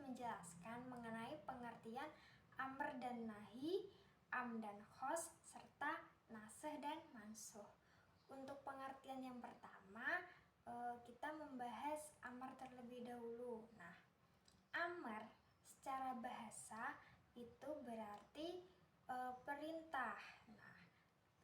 menjelaskan mengenai pengertian amr dan nahi, am dan khos, serta nasih dan mansuh. Untuk pengertian yang pertama, kita membahas amr terlebih dahulu. Nah, amr secara bahasa itu berarti perintah. Nah,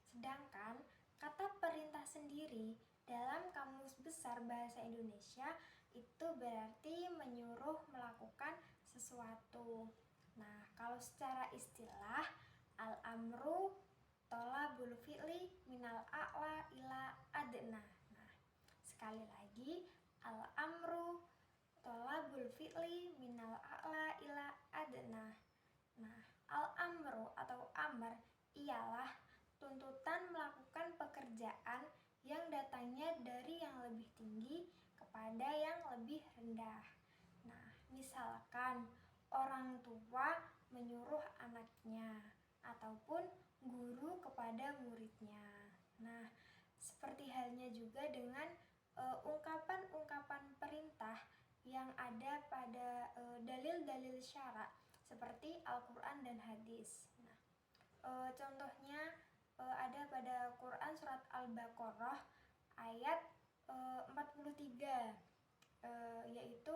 sedangkan kata perintah sendiri dalam Kamus Besar Bahasa Indonesia itu berarti menyuruh melakukan sesuatu. Nah, kalau secara istilah, al-amru tolabul fi'li minal a'la ila adna. Nah, sekali lagi, al-amru tolabul fi'li minal a'la ila adna. Nah, al-amru atau amr ialah tuntutan melakukan pekerjaan yang datangnya dari yang lebih tinggi kepada yang lebih rendah. Nah, misalkan orang tua menyuruh anaknya ataupun guru kepada muridnya. Nah, seperti halnya juga dengan ungkapan-ungkapan perintah yang ada pada dalil-dalil syara seperti Al-Quran dan hadis. Nah, contohnya ada pada Quran surat Al-Baqarah ayat 43, yaitu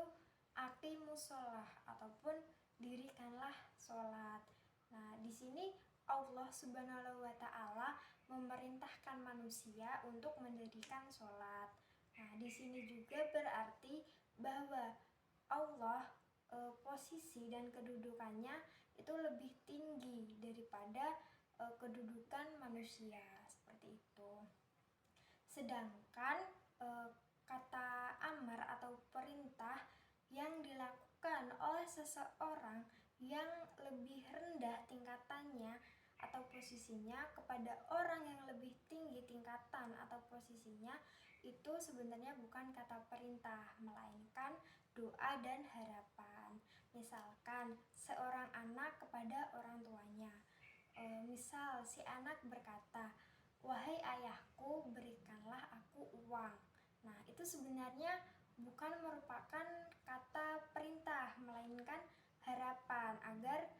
aqimus sholah ataupun dirikanlah sholat. Nah, di sini Allah Subhanahu wa Ta'ala memerintahkan manusia untuk mendirikan sholat. Nah, di sini juga berarti bahwa Allah posisi dan kedudukannya itu lebih tinggi daripada kedudukan manusia, seperti itu. Sedangkan kata amar atau perintah yang dilakukan oleh seseorang yang lebih rendah tingkatannya atau posisinya kepada orang yang lebih tinggi tingkatan atau posisinya, itu sebenarnya bukan kata perintah, melainkan doa dan harapan. Misalkan seorang anak kepada orang tuanya, misal si anak berkata, "Wahai ayahku, berikanlah aku uang." Nah, itu sebenarnya bukan merupakan kata perintah, melainkan harapan agar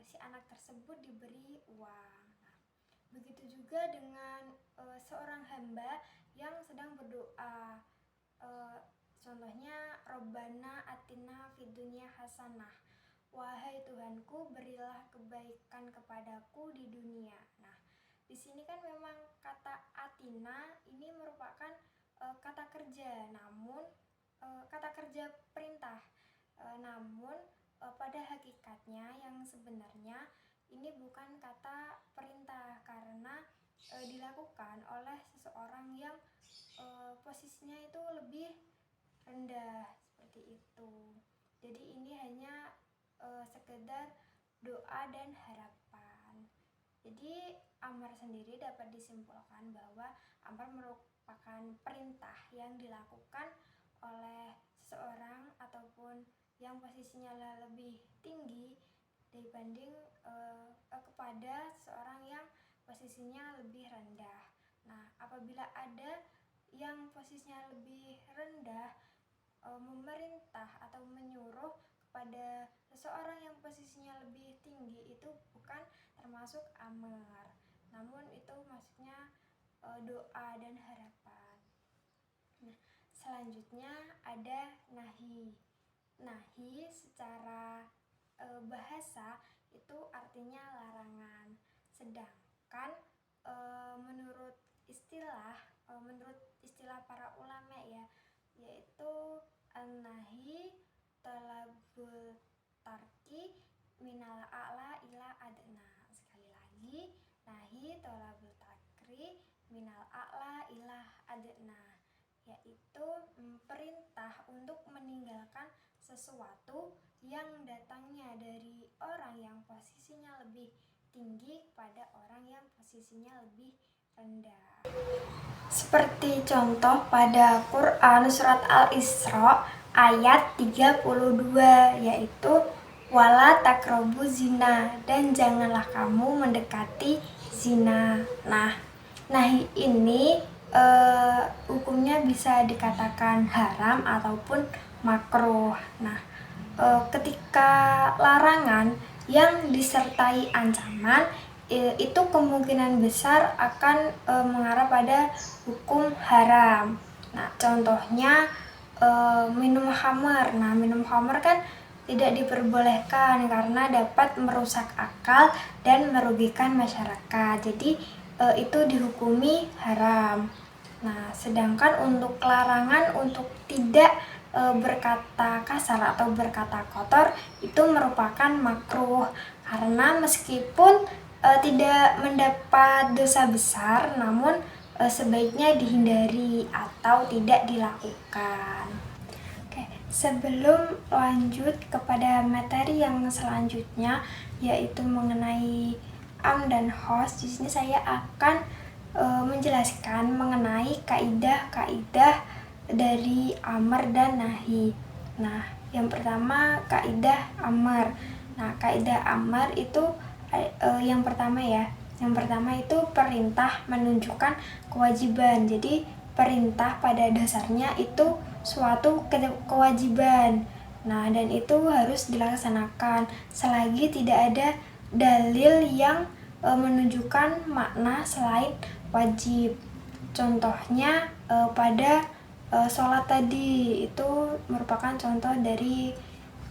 si anak tersebut diberi uang. Nah, begitu juga dengan seorang hamba yang sedang berdoa, contohnya Robbana atina fid dunya hasanah, wahai Tuhanku, berilah kebaikan kepadaku di dunia. Nah, di sini kan memang kata atina ini merupakan kata kerja, namun kata kerja perintah. Namun pada hakikatnya yang sebenarnya ini bukan kata perintah karena dilakukan oleh seseorang yang posisinya itu lebih rendah, seperti itu. Jadi ini hanya sekedar doa dan harapan. Jadi amar sendiri dapat disimpulkan bahwa amar merupakan perintah yang dilakukan oleh seseorang ataupun yang posisinya lebih tinggi dibanding kepada seseorang yang posisinya lebih rendah. Nah, apabila ada yang posisinya lebih rendah memerintah atau menyuruh kepada seseorang yang posisinya lebih tinggi, itu bukan termasuk amar, namun itu maksudnya doa dan harapan. Nah, selanjutnya ada nahi. Nahi secara bahasa itu artinya larangan, sedangkan menurut istilah para ulama ya, yaitu an-nahi talabul tarki minal a'la ila adna. Sekali lagi, nahi talabul tarki minal a'la ila adna, yaitu perintah untuk meninggalkan sesuatu yang datangnya dari orang yang posisinya lebih tinggi kepada orang yang posisinya lebih rendah. Seperti contoh pada Quran surat Al-Isra ayat 32, yaitu wala taqrabu zina, dan janganlah kamu mendekati zina. Nah, nahi ini hukumnya bisa dikatakan haram ataupun makruh. Nah, ketika larangan yang disertai ancaman itu kemungkinan besar akan mengarah pada hukum haram. Nah, contohnya minum khamar. Nah, minum khamar kan tidak diperbolehkan karena dapat merusak akal dan merugikan masyarakat. Jadi itu dihukumi haram. Nah, sedangkan untuk larangan untuk tidak berkata kasar atau berkata kotor itu merupakan makruh karena meskipun tidak mendapat dosa besar, namun sebaiknya dihindari atau tidak dilakukan. Oke, sebelum lanjut kepada materi yang selanjutnya yaitu mengenai am dan khos, di sini saya akan menjelaskan mengenai kaidah-kaidah dari amar dan nahi. Nah, yang pertama kaidah amar. Nah, kaidah amar itu yang pertama itu perintah menunjukkan kewajiban. Jadi perintah pada dasarnya itu suatu kewajiban. Nah, dan itu harus dilaksanakan selagi tidak ada dalil yang menunjukkan makna selain wajib. Contohnya pada sholat tadi itu merupakan contoh dari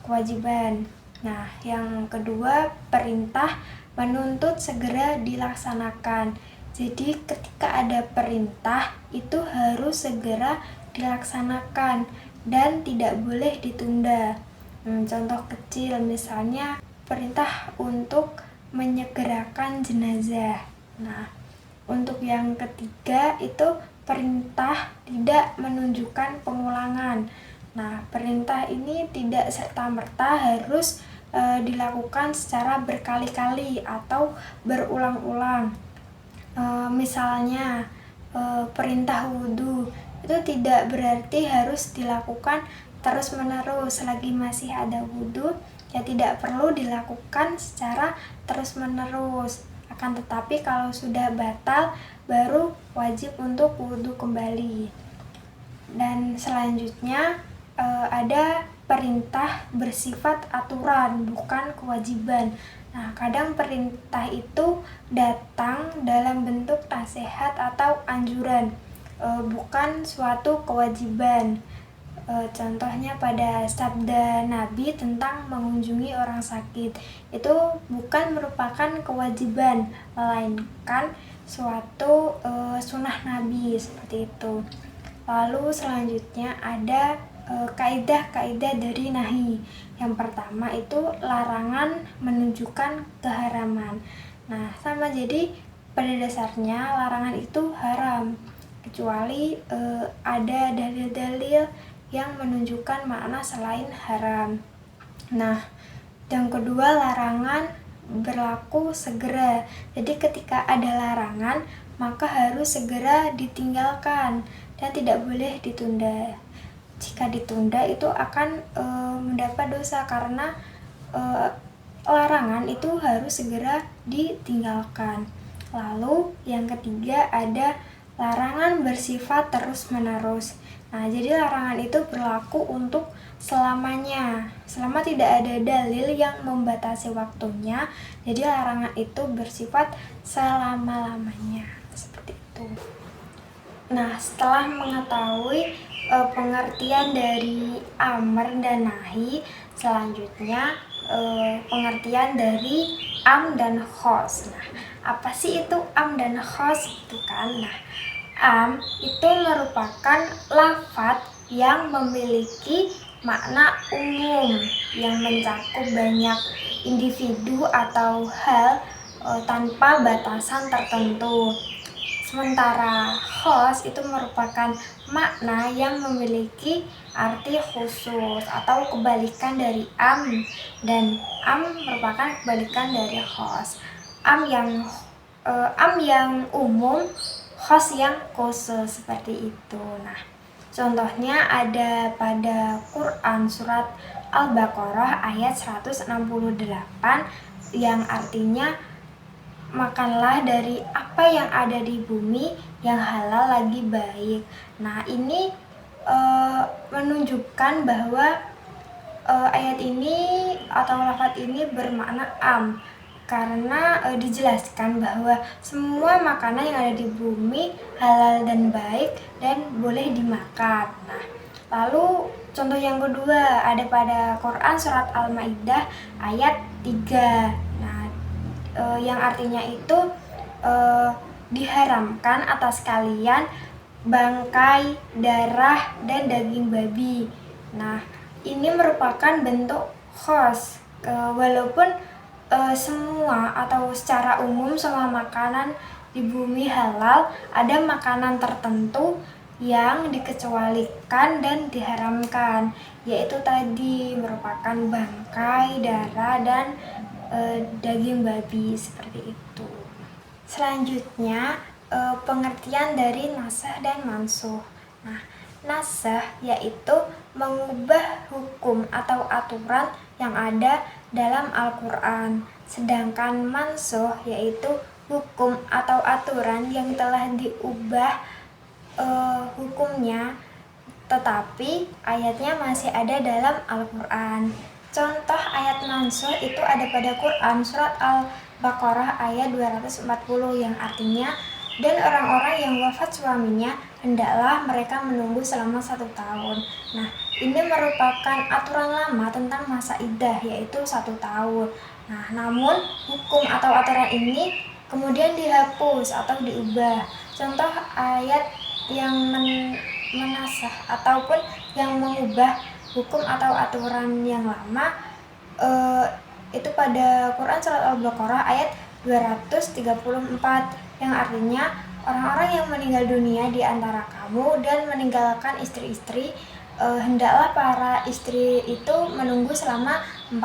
kewajiban. Nah, yang kedua perintah menuntut segera dilaksanakan. Jadi ketika ada perintah itu harus segera dilaksanakan dan tidak boleh ditunda. Contoh kecil misalnya perintah untuk menyegerakan jenazah. Nah, untuk yang ketiga itu perintah tidak menunjukkan pengulangan. Nah, perintah ini tidak serta-merta harus dilakukan secara berkali-kali atau berulang-ulang. Misalnya perintah wudhu itu tidak berarti harus dilakukan terus-menerus. Selagi masih ada wudhu, ya tidak perlu dilakukan secara terus-menerus. Akan tetapi kalau sudah batal, baru wajib untuk wudhu kembali. Dan selanjutnya ada perintah bersifat aturan, bukan kewajiban. Nah, kadang perintah itu datang dalam bentuk nasihat atau anjuran, bukan suatu kewajiban. Contohnya pada sabda Nabi tentang mengunjungi orang sakit, itu bukan merupakan kewajiban, melainkan suatu sunnah Nabi, seperti itu. Lalu selanjutnya ada kaidah-kaidah dari nahi. Yang pertama itu larangan menunjukkan keharaman. Nah, sama, jadi pada dasarnya larangan itu haram kecuali ada dalil-dalil yang menunjukkan makna selain haram. Nah, yang kedua larangan berlaku segera. Jadi ketika ada larangan maka harus segera ditinggalkan dan tidak boleh ditunda. Jika ditunda itu akan mendapat dosa karena larangan itu harus segera ditinggalkan. Lalu yang ketiga ada larangan bersifat terus-menerus. Nah, jadi larangan itu berlaku untuk selamanya. Selama tidak ada dalil yang membatasi waktunya, jadi larangan itu bersifat selama-lamanya. Seperti itu. Nah, setelah mengetahui pengertian dari amar dan nahi, selanjutnya pengertian dari am dan khos. Nah, apa sih itu am dan khos itu kan? Nah, am itu merupakan lafadz yang memiliki makna umum yang mencakup banyak individu atau hal tanpa batasan tertentu. Sementara khos itu merupakan makna yang memiliki arti khusus atau kebalikan dari am, dan am merupakan kebalikan dari khos. Am yang umum, khos yang khusus, seperti itu. Nah, contohnya ada pada Quran surat Al-Baqarah ayat 168 yang artinya makanlah dari apa yang ada di bumi yang halal lagi baik. Nah, ini menunjukkan bahwa ayat ini atau lafaz ini bermakna am karena dijelaskan bahwa semua makanan yang ada di bumi halal dan baik dan boleh dimakan. Nah, lalu contoh yang kedua ada pada Quran surat Al-Maidah ayat 3. Nah, yang artinya itu diharamkan atas kalian bangkai, darah, dan daging babi. Nah, ini merupakan bentuk khos, walaupun semua atau secara umum semua makanan di bumi halal, ada makanan tertentu yang dikecualikan dan diharamkan, yaitu tadi merupakan bangkai, darah, dan daging babi seperti itu. Selanjutnya pengertian dari nasakh dan mansukh. Nah, nasakh yaitu mengubah hukum atau aturan yang ada dalam Al-Quran, sedangkan mansukh yaitu hukum atau aturan yang telah diubah hukumnya tetapi ayatnya masih ada dalam Al-Quran. Contoh ayat mansukh itu ada pada Quran surat Al-Baqarah ayat 240 yang artinya, dan orang-orang yang wafat suaminya hendaklah mereka menunggu selama 1 tahun. Nah, ini merupakan aturan lama tentang masa iddah, yaitu 1 tahun. Nah, namun hukum atau aturan ini kemudian dihapus atau diubah. Contoh ayat yang menasakh ataupun yang mengubah hukum atau aturan yang lama itu pada Quran surat Al-Baqarah ayat 234 yang artinya, orang-orang yang meninggal dunia di antara kamu dan meninggalkan istri-istri, hendaklah para istri itu menunggu selama 4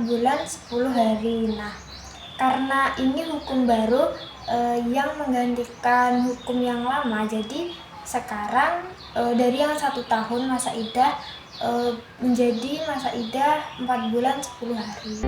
bulan 10 hari. Nah, karena ini hukum baru yang menggantikan hukum yang lama, jadi sekarang dari yang 1 tahun masa iddah menjadi masa iddah 4 bulan 10 hari.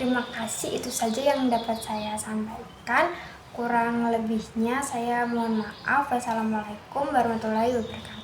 Terima kasih, itu saja yang dapat saya sampaikan. Kurang lebihnya saya mohon maaf. Wassalamualaikum warahmatullahi wabarakatuh.